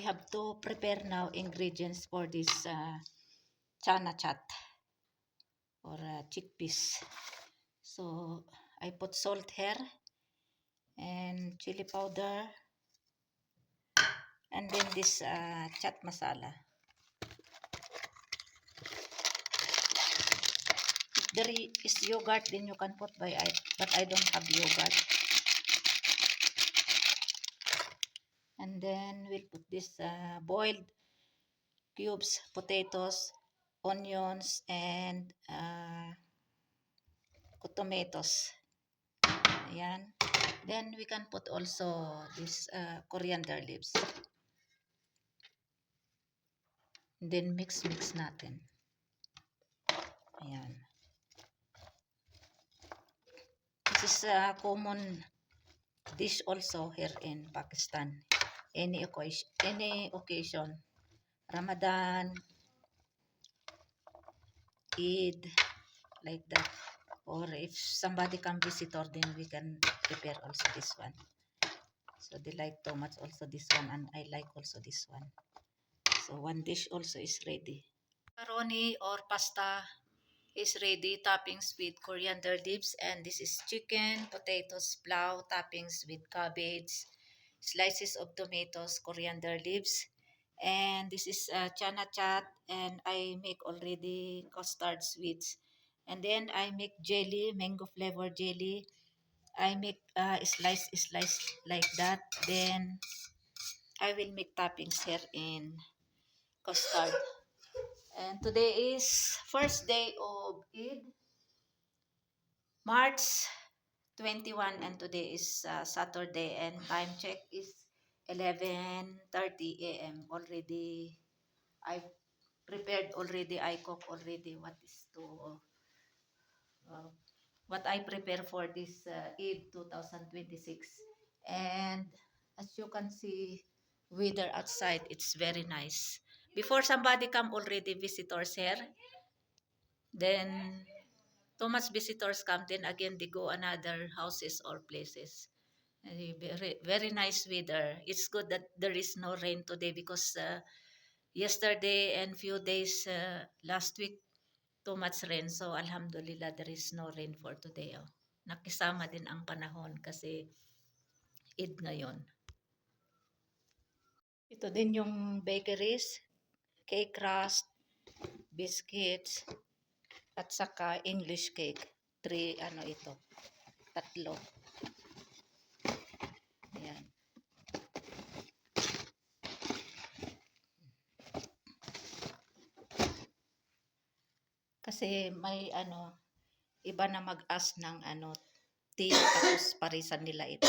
have to prepare now ingredients for this chana chat or chickpeas. So I put salt here and chili powder and then this chat masala. If there is yogurt, then you can put but I don't have yogurt. And then we'll put this boiled cubes, potatoes, onions, and tomatoes. Ayan. Then we can put also this coriander leaves. Then mix natin. Ayan. This is a common dish also here in Pakistan. Any occasion, Ramadan, Eid, like that. Or if somebody come visitor, then we can prepare also this one. So they like too much also this one, and I like also this one. So one dish also is ready. Macaroni or pasta is ready. Toppings with coriander leaves, and this is chicken, potatoes, pulao, toppings with cabbage, slices of tomatoes, coriander leaves, and this is chana chat, and I make already custard sweets, and then I make jelly, mango flavor jelly. I make slice like that. Then I will make toppings here in custard. And today is first day of Eid, March 21, and today is Saturday, and time check is 11:30 a.m. already. I prepared already, I cook already uh, what I prepare for this Eid 2026. And as you can see, weather outside, it's very nice. Before somebody come already visitors here, then too much visitors come, then again they go another houses or places. Very nice weather. It's good that there is no rain today because yesterday and few days last week, too much rain. So alhamdulillah, there is no rain for today. Oh. Nakisama din ang panahon kasi Eid ngayon. Ito din yung bakeries, cake crust, biscuits, at saka English cake. 3 ano ito, tatlo. Ayan. Kasi may iba na mag-ask ng tea, tapos parisan nila ito.